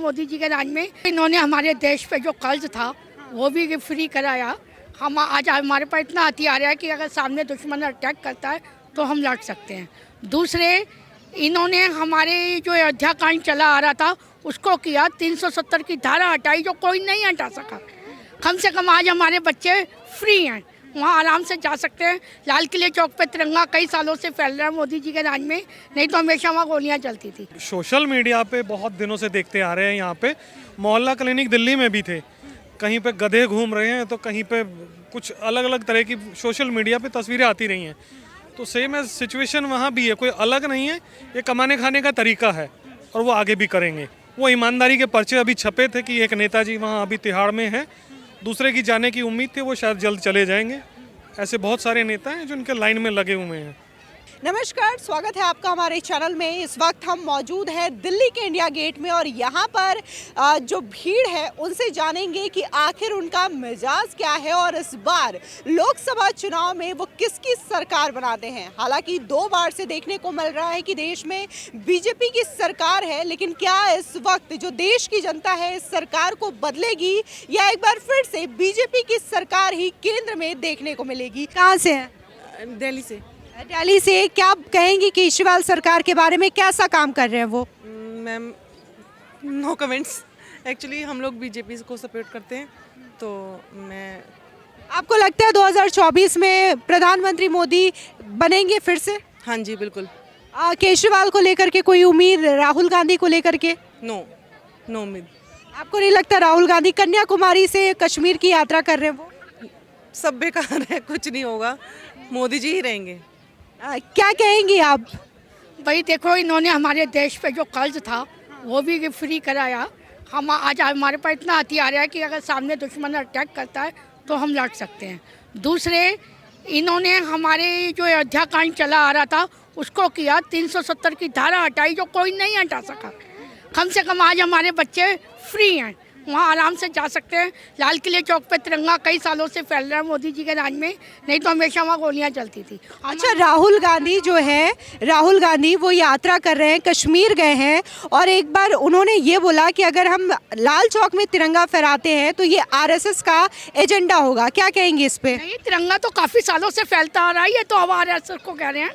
मोदी जी के राज में इन्होंने हमारे देश पे जो कर्ज था वो भी फ्री कराया। हम आज हमारे पास इतना हथियार है कि अगर सामने दुश्मन अटैक करता है तो हम लड़ सकते हैं। दूसरे, इन्होंने हमारे जो अयोध्या कांड चला आ रहा था उसको किया, 370 की धारा हटाई जो कोई नहीं हटा सका। कम से कम आज हमारे बच्चे फ्री हैं, वहाँ आराम से जा सकते हैं। लाल किले चौक पे तिरंगा कई सालों से फैल रहा है मोदी जी के राज में, नहीं तो हमेशा वहाँ गोलियाँ चलती थी। सोशल मीडिया पे बहुत दिनों से देखते आ रहे हैं, यहाँ पे मोहल्ला क्लिनिक दिल्ली में भी थे, कहीं पे गधे घूम रहे हैं तो कहीं पे कुछ अलग अलग तरह की सोशल मीडिया पे तस्वीरें आती रही हैं। तो सेम है सिचुएशन वहाँ भी है, कोई अलग नहीं है। ये कमाने खाने का तरीका है और वो आगे भी करेंगे। वो ईमानदारी के पर्चे अभी छपे थे कि एक नेताजी वहाँ अभी तिहाड़ में है, दूसरे की जाने की उम्मीद थी, वो शायद जल्द चले जाएंगे। ऐसे बहुत सारे नेता हैं जो इनके लाइन में लगे हुए हैं। नमस्कार, स्वागत है आपका हमारे चैनल में। इस वक्त हम मौजूद हैं दिल्ली के इंडिया गेट में और यहाँ पर जो भीड़ है उनसे जानेंगे कि आखिर उनका मिजाज क्या है और इस बार लोकसभा चुनाव में वो किसकी सरकार बनाते हैं। हालांकि 2 बार से देखने को मिल रहा है कि देश में बीजेपी की सरकार है, लेकिन क्या इस वक्त जो देश की जनता है इस सरकार को बदलेगी या एक बार फिर से बीजेपी की सरकार ही केंद्र में देखने को मिलेगी। कहाँ से हैं? दिल्ली से। दिल्ली से। क्या केहेंगी केजरीवाल सरकार के बारे में, कैसा काम कर रहे हैं वो? Ma'am, no comments. एक्चुअली हम लोग बीजेपी को सपोर्ट करते हैं, तो मैं। आपको लगता है 2024 में प्रधानमंत्री मोदी बनेंगे फिर से? हाँ जी, बिल्कुल। केजरीवाल को लेकर के कोई उम्मीद, राहुल गांधी को लेकर के? नो उम्मीद। आपको नहीं लगता राहुल गांधी कन्याकुमारी से कश्मीर की यात्रा कर रहे हैं वो? सब बेकार है, कुछ नहीं होगा, मोदी जी ही रहेंगे। क्या कहेंगी आप? भाई देखो, इन्होंने हमारे देश पे जो कर्ज था वो भी फ्री कराया। हम आज हमारे पास इतना हथियार है कि अगर सामने दुश्मन अटैक करता है तो हम लड़ सकते हैं। दूसरे, इन्होंने हमारे जो अयोध्या कांड चला आ रहा था उसको किया, 370 की धारा हटाई जो कोई नहीं हटा सका। कम से कम आज हमारे बच्चे फ्री हैं, वहाँ आराम से जा सकते हैं। लाल किले चौक पे तिरंगा कई सालों से फैल रहा है मोदी जी के राज में, नहीं तो हमेशा वहाँ गोलियाँ चलती थी। अच्छा, राहुल गांधी जो है, राहुल गांधी वो यात्रा कर रहे हैं, कश्मीर गए हैं और एक बार उन्होंने ये बोला कि अगर हम लाल चौक में तिरंगा फहराते हैं तो ये आरएसएस का एजेंडा होगा। क्या कहेंगे इस पे? नहीं, तिरंगा तो काफ़ी सालों से फैलता आ रहा है, ये तो अब आरएसएस को कह रहे हैं।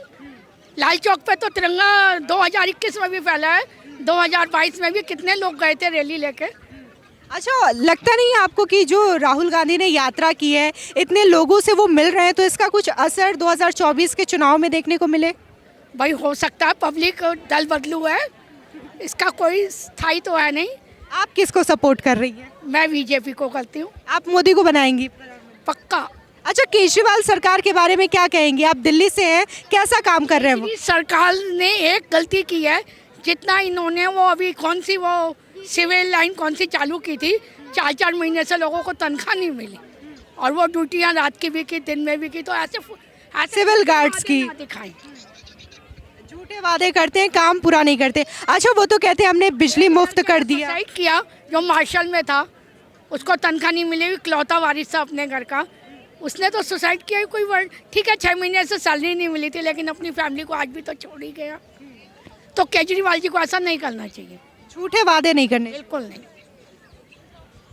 लाल चौक पे तो तिरंगा 2021 में भी फैला है, 2022 में भी कितने लोग गए थे रैली लेके। अच्छा, लगता नहीं है आपको कि जो राहुल गांधी ने यात्रा की है, इतने लोगों से वो मिल रहे हैं, तो इसका कुछ असर 2024 के चुनाव में देखने को मिले? भाई हो सकता है, पब्लिक दल बदलू है, इसका कोई स्थायी तो है नहीं। आप किसको सपोर्ट कर रही हैं? मैं बीजेपी को करती हूँ। आप मोदी को बनाएंगी? पक्का। अच्छा, केजरीवाल सरकार के बारे में क्या कहेंगी? आप दिल्ली से हैं, कैसा काम कर रहे हैं वो? सरकार ने एक गलती की है, जितना इन्होंने वो अभी कौन सी वो सिविल लाइन कौन सी चालू की थी, 4 महीने से लोगों को तनख्वाह नहीं मिली और वो ड्यूटियाँ रात की भी की, दिन में भी की। तो ऐसे सिविल गार्ड्स की दिखाई, झूठे वादे करते हैं, काम पूरा नहीं करते। अच्छा, वो तो कहते हैं हमने बिजली मुफ्त कर दिया। सुसाइड किया जो मार्शल में था, उसको तनख्वाह नहीं मिली, इकलौता वारिस था अपने घर का, उसने तो सुसाइड किया। कोई वर्ड ठीक है, 6 महीने से सैलरी नहीं मिली थी, लेकिन अपनी फैमिली को आज भी तो छोड़ ही गया। तो केजरीवाल जी को ऐसा नहीं करना चाहिए, झूठे वादे नहीं करने। बिल्कुल नहीं।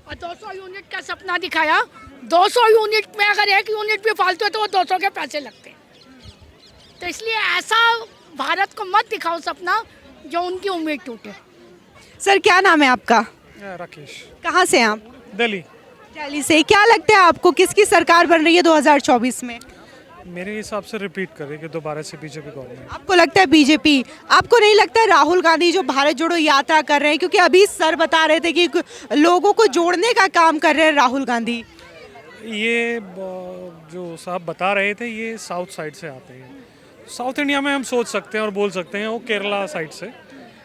और 200 यूनिट का सपना दिखाया, 200 यूनिट में अगर 1 यूनिट भी फालतू है तो वो 200 के पैसे लगते हैं। तो इसलिए ऐसा भारत को मत दिखाओ सपना जो उनकी उम्मीद टूटे। सर, क्या नाम है आपका? राकेश। कहाँ से हैं आप? दिल्ली। दिल्ली से। क्या लगता है आपको किसकी सरकार बन रही है 2024 में? मेरे हिसाब से रिपीट करेगी दोबारा से बीजेपी गवर्नमेंट। आपको लगता है बीजेपी? आपको नहीं लगता है राहुल गांधी जो भारत जोड़ो यात्रा कर रहे हैं, क्योंकि अभी सर बता रहे थे कि लोगों को जोड़ने का काम कर रहे हैं राहुल गांधी? ये जो साहब बता रहे थे ये साउथ साइड से आते हैं। साउथ इंडिया में हम सोच सकते हैं और बोल सकते हैं वो केरला साइड से,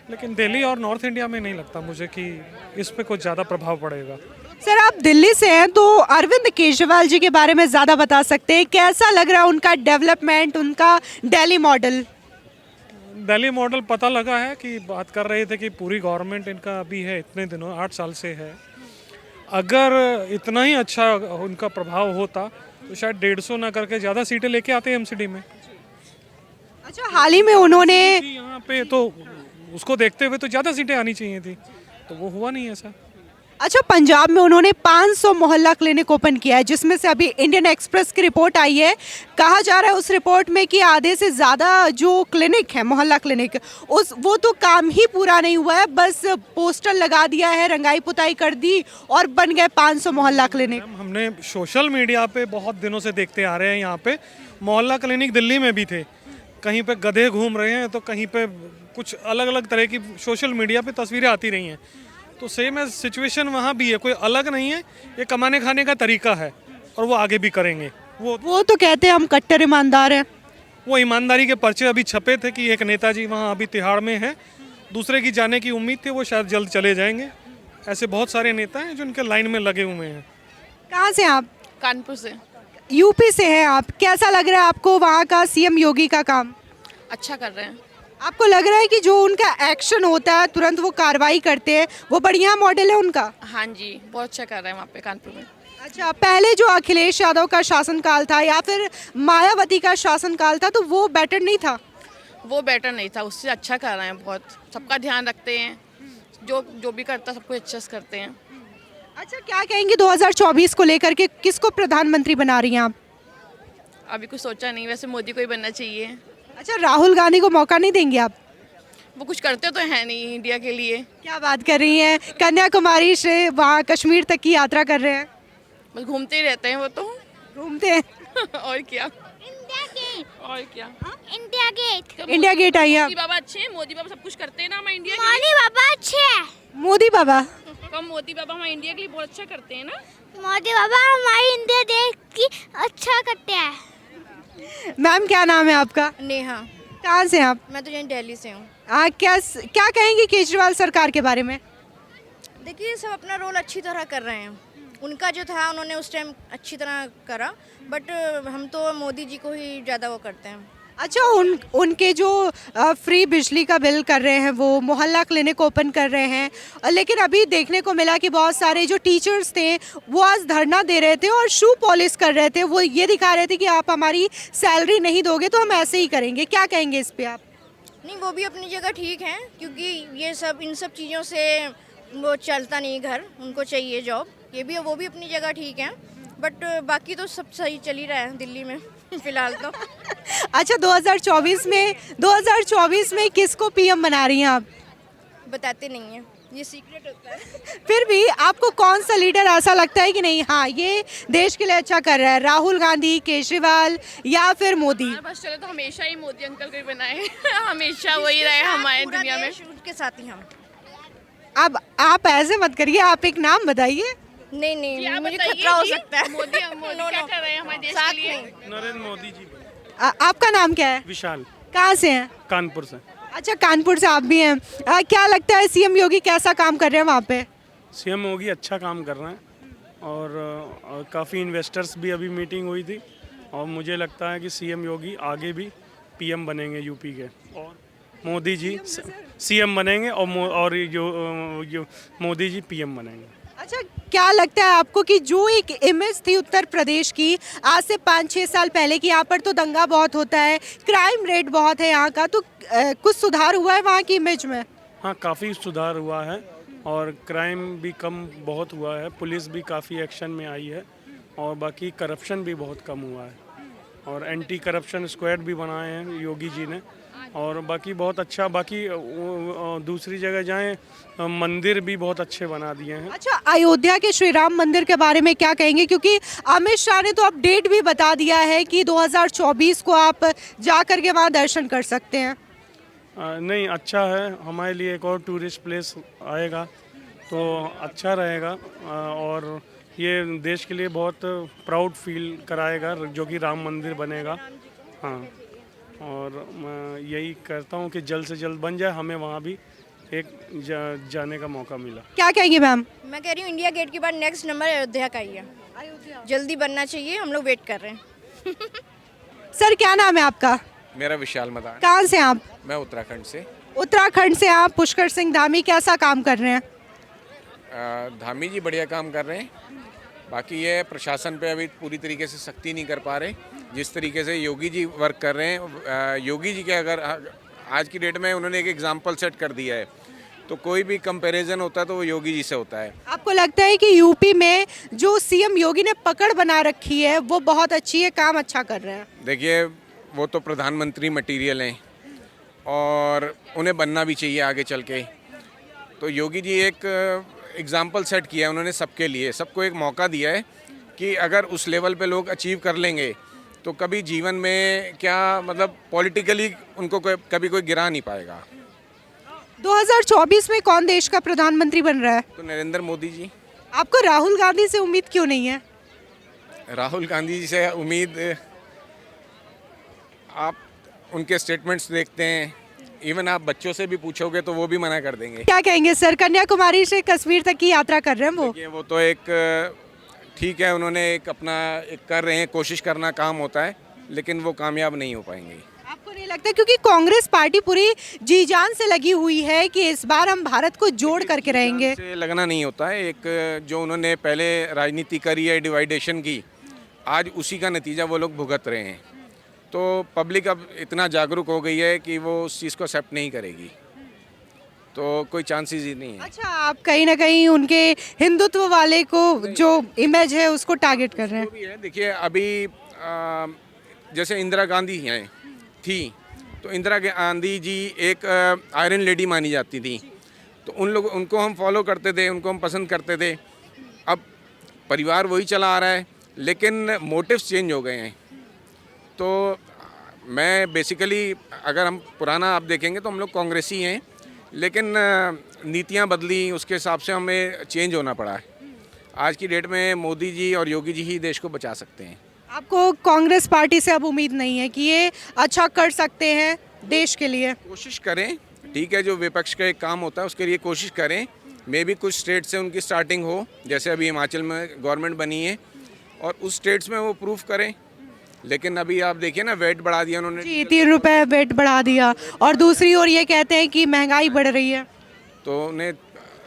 लेकिन दिल्ली और नॉर्थ इंडिया में नहीं लगता मुझे कि इस पे कुछ ज़्यादा प्रभाव पड़ेगा। सर, आप दिल्ली से हैं तो अरविंद केजरीवाल जी के बारे में ज़्यादा बता सकते हैं, कैसा लग रहा है उनका डेवलपमेंट, उनका दिल्ली मॉडल? दिल्ली मॉडल पता लगा है कि बात कर रहे थे कि पूरी गवर्नमेंट इनका अभी है, इतने दिनों 8 साल से है। अगर इतना ही अच्छा उनका प्रभाव होता तो शायद 150 ना करके ज़्यादा सीटें लेके आते एमसीडी में। अच्छा, हाल ही में उन्होंने यहाँ पे तो उसको देखते हुए तो ज़्यादा सीटें आनी चाहिए थी। तो वो हुआ नहीं ऐसा। अच्छा, पंजाब में उन्होंने 500 मोहल्ला क्लिनिक ओपन किया है, जिसमें से अभी इंडियन एक्सप्रेस की रिपोर्ट आई है। कहा जा रहा है उस रिपोर्ट में कि आधे से ज़्यादा जो क्लिनिक है, मोहल्ला क्लिनिक, वो तो काम ही पूरा नहीं हुआ है, बस पोस्टर लगा दिया है, रंगाई पुताई कर दी और बन गए 500 मोहल्ला क्लिनिक। मैम, हमने सोशल मीडिया पे बहुत दिनों से देखते आ रहे हैं, यहाँ पे मोहल्ला क्लिनिक दिल्ली में भी थे, कहीं पे गधे घूम रहे हैं तो कहीं पे कुछ अलग अलग तरह की सोशल मीडिया पे तस्वीरें आती रही हैं। तो सेम है सिचुएशन वहाँ भी है, कोई अलग नहीं है, ये कमाने खाने का तरीका है और वो आगे भी करेंगे। वो तो कहते हैं हम कट्टर ईमानदार हैं। वो ईमानदारी के पर्चे अभी छपे थे कि एक नेताजी वहाँ अभी तिहाड़ में है, दूसरे की जाने की उम्मीद थी, वो शायद जल्द चले जाएंगे। ऐसे बहुत सारे नेता हैं जिनके लाइन में लगे हुए हैं। कहाँ से आप? कानपुर से। यूपी से हैं आप। कैसा लग रहा है आपको वहाँ का सीएम योगी का काम? अच्छा कर रहे हैं। आपको लग रहा है कि जो उनका एक्शन होता है, तुरंत वो कार्रवाई करते हैं, वो बढ़िया मॉडल है उनका? हाँ जी, बहुत अच्छा कर रहे हैं वहाँ पे कानपुर में। अच्छा, पहले जो अखिलेश यादव का शासनकाल था या फिर मायावती का शासनकाल था, तो वो बेटर नहीं था? वो बेटर नहीं था, उससे अच्छा कर रहे हैं बहुत। सबका ध्यान रखते हैं, जो भी करता है सबको अच्छे से करते हैं। अच्छा, क्या कहेंगे 2024 को लेकर के, किसको प्रधानमंत्री बना रही हैं आप? अभी कुछ सोचा नहीं, वैसे मोदी को ही बनना चाहिए। अच्छा, राहुल गांधी को मौका नहीं देंगे आप? वो कुछ करते तो है नहीं इंडिया के लिए। क्या बात कर रही हैं, कन्याकुमारी से वहाँ कश्मीर तक की यात्रा कर रहे हैं। बस घूमते ही रहते हैं वो तो। घूमते हैं। और क्या। India Gate. और क्या। India Gate. इंडिया गेट आई हैं मोदी आप? बाबा अच्छे हैं, मोदी बाबा सब कुछ करते हैं ना हमारे इंडिया के मोदी बाबा अच्छे हैं। मोदी बाबा? लिए। कम मोदी बाबा हमारे इंडिया के लिए बहुत अच्छा करते हैं ना। मोदी बाबा हमारी इंडिया देश की अच्छा करते हैं। मैम, क्या नाम है आपका? नेहा। कहाँ से हैं आप? मैं तो यहीं दिल्ली से हूँ। क्या कहेंगे केजरीवाल सरकार के बारे में? देखिए, सब अपना रोल अच्छी तरह कर रहे हैं। उनका जो था उन्होंने उस टाइम अच्छी तरह करा, बट हम तो मोदी जी को ही ज़्यादा वो करते हैं। अच्छा, उनके जो फ्री बिजली का बिल कर रहे हैं, वो मोहल्ला क्लिनिक ओपन कर रहे हैं, लेकिन अभी देखने को मिला कि बहुत सारे जो टीचर्स थे वो आज धरना दे रहे थे और शू पॉलिश कर रहे थे। वो ये दिखा रहे थे कि आप हमारी सैलरी नहीं दोगे तो हम ऐसे ही करेंगे। क्या कहेंगे इस पे आप? नहीं, वो भी अपनी जगह ठीक है, क्योंकि ये सब इन सब चीज़ों से वो चलता नहीं घर, उनको चाहिए जॉब। वो भी अपनी जगह ठीक है, बट बाकी तो सब सही चल ही रहा है दिल्ली में फिलहाल तो। अच्छा, 2024 में किसको पीएम बना रही हैं आप? बताते नहीं हैं, ये सीक्रेट होता है। फिर भी आपको कौन सा लीडर ऐसा लगता है कि नहीं, हाँ ये देश के लिए अच्छा कर रहा है? राहुल गांधी, केजरीवाल या फिर मोदी? बस चलो तो हमेशा ही मोदी अंकल को ही बनाए। हमेशा वही रहे हमारे पूरा दुनिया में। देश उनके साथ ही हम। अब आप ऐसे मत करिए, आप एक नाम बताइए। नहीं, आप मुझे बताइए खतरा हो कि सकता है। मोदी क्या कर रहे हैं हमारे देश के लिए? नरेंद्र मोदी जी। आपका नाम क्या है? विशाल। कहाँ से हैं? कानपुर से। अच्छा, कानपुर से आप भी हैं। क्या लगता है सीएम योगी कैसा काम कर रहे हैं वहाँ पे? सीएम योगी अच्छा काम कर रहे हैं और काफ़ी इन्वेस्टर्स भी अभी मीटिंग हुई थी और मुझे लगता है कि सीएम योगी आगे भी पीएम बनेंगे यूपी के, और मोदी जी सीएम बनेंगे और जो मोदी जी पीएम बनेंगे। अच्छा, क्या लगता है आपको कि जो एक इमेज थी उत्तर प्रदेश की आज से 5-6 साल पहले की, यहाँ पर तो दंगा बहुत होता है, क्राइम रेट बहुत है यहाँ का, तो कुछ सुधार हुआ है वहाँ की इमेज में? हाँ, काफ़ी सुधार हुआ है और क्राइम भी कम बहुत हुआ है, पुलिस भी काफ़ी एक्शन में आई है और बाकी करप्शन भी बहुत कम हुआ है और एंटी करप्शन स्क्वाड भी बनाए हैं योगी जी ने और बाकी बहुत अच्छा। बाकी दूसरी जगह जाएं, मंदिर भी बहुत अच्छे बना दिए हैं। अच्छा, अयोध्या के श्री राम मंदिर के बारे में क्या कहेंगे, क्योंकि अमित शाह ने तो अपडेट भी बता दिया है कि 2024 को आप जा कर के वहाँ दर्शन कर सकते हैं। नहीं, अच्छा है, हमारे लिए एक और टूरिस्ट प्लेस आएगा तो अच्छा रहेगा और ये देश के लिए बहुत प्राउड फील कराएगा जो कि राम मंदिर बनेगा। हाँ, और मैं यही करता हूँ कि जल्द से जल्द बन जाए, हमें वहाँ भी एक जाने का मौका मिला। क्या कहेंगे मैम? मैं कह रही हूँ इंडिया गेट के बाद नेक्स्ट नंबर अयोध्या का ही है। जल्दी बनना चाहिए, हम लोग वेट कर रहे हैं। सर, क्या नाम है आपका? मेरा विशाल मदान। कहाँ से आप? मैं उत्तराखंड से। उत्तराखंड से आप। पुष्कर सिंह धामी कैसा काम कर रहे हैं? धामी जी बढ़िया काम कर रहे हैं, बाकी ये प्रशासन पे अभी पूरी तरीके से सख्ती नहीं कर पा रहे। जिस तरीके से योगी जी वर्क कर रहे हैं, योगी जी के अगर आज की डेट में उन्होंने एक एग्जाम्पल सेट कर दिया है तो कोई भी कंपैरिजन होता है तो वो योगी जी से होता है। आपको लगता है कि यूपी में जो सीएम योगी ने पकड़ बना रखी है वो बहुत अच्छी है, काम अच्छा कर रहे हैं? देखिए, वो तो प्रधानमंत्री मटेरियल हैं और उन्हें बनना भी चाहिए आगे चल के। तो योगी जी एक एग्जाम्पल सेट किया है उन्होंने सबके लिए, सबको एक मौका दिया है कि अगर उस लेवल पे लोग अचीव कर लेंगे तो कभी जीवन में क्या मतलब पॉलिटिकली उनको कभी कोई गिरा नहीं पाएगा। 2024 में कौन देश का प्रधानमंत्री बन रहा है? तो नरेंद्र मोदी जी। आपको राहुल गांधी से उम्मीद क्यों नहीं है? राहुल गांधी जी से उम्मीद, आप उनके स्टेटमेंट्स देखते हैं, इवन आप बच्चों से भी पूछोगे तो वो भी मना कर देंगे। क्या कहेंगे सर, कन्याकुमारी से कश्मीर तक की यात्रा कर रहे हैं वो? देखिए, वो तो एक ठीक है, उन्होंने एक अपना एक कर रहे हैं, कोशिश करना काम होता है, लेकिन वो कामयाब नहीं हो पाएंगे। आपको नहीं लगता, क्योंकि कांग्रेस पार्टी पूरी जी जान से लगी हुई है कि इस बार हम भारत को जोड़ करके रहेंगे? से लगना नहीं होता है, एक जो उन्होंने पहले राजनीति करी है डिवाइडेशन की, आज उसी का नतीजा वो लोग भुगत रहे हैं। तो पब्लिक अब इतना जागरूक हो गई है कि वो उस चीज़ को एक्सेप्ट नहीं करेगी, तो कोई चांसेस ही नहीं है। अच्छा, आप कहीं ना कहीं उनके हिंदुत्व वाले को जो इमेज है उसको टारगेट कर रहे हैं? जो भी है, देखिए अभी जैसे इंदिरा गांधी हैं थी, तो इंदिरा गांधी जी एक आयरन लेडी मानी जाती थी, तो उनको हम फॉलो करते थे, उनको हम पसंद करते थे। अब परिवार वही चला आ रहा है, लेकिन मोटिव्स चेंज हो गए हैं। तो मैं बेसिकली, अगर हम पुराना आप देखेंगे तो हम लोग कांग्रेसी हैं, लेकिन नीतियां बदली, उसके हिसाब से हमें चेंज होना पड़ा है। आज की डेट में मोदी जी और योगी जी ही देश को बचा सकते हैं। आपको कांग्रेस पार्टी से अब उम्मीद नहीं है कि ये अच्छा कर सकते हैं देश के लिए? कोशिश करें, ठीक है, जो विपक्ष का एक काम होता है उसके लिए कोशिश करें। मे भी कुछ स्टेट से उनकी स्टार्टिंग हो, जैसे अभी हिमाचल में गवर्नमेंट बनी है, और उस स्टेट्स में वो प्रूफ करें। लेकिन अभी आप देखिए ना, वेट बढ़ा दिया उन्होंने जी, 3 रुपए वेट बढ़ा दिया, और दूसरी ओर ये कहते हैं कि महंगाई बढ़ रही है। तो उन्हें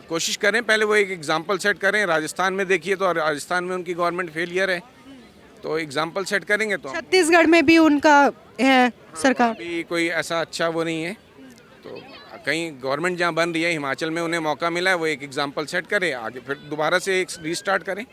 कोशिश करें, पहले वो एक एग्जाम्पल सेट करें। राजस्थान में देखिए, तो राजस्थान में उनकी गवर्नमेंट फेलियर है, तो एग्जाम्पल सेट करेंगे तो। छत्तीसगढ़ में भी उनका है सरकार, अभी कोई ऐसा अच्छा वो नहीं है, तो कहीं गवर्नमेंट जहाँ बन रही है, हिमाचल में उन्हें मौका मिला है, वो एक एग्जाम्पल सेट करें, आगे फिर दोबारा से एक रीस्टार्ट करें।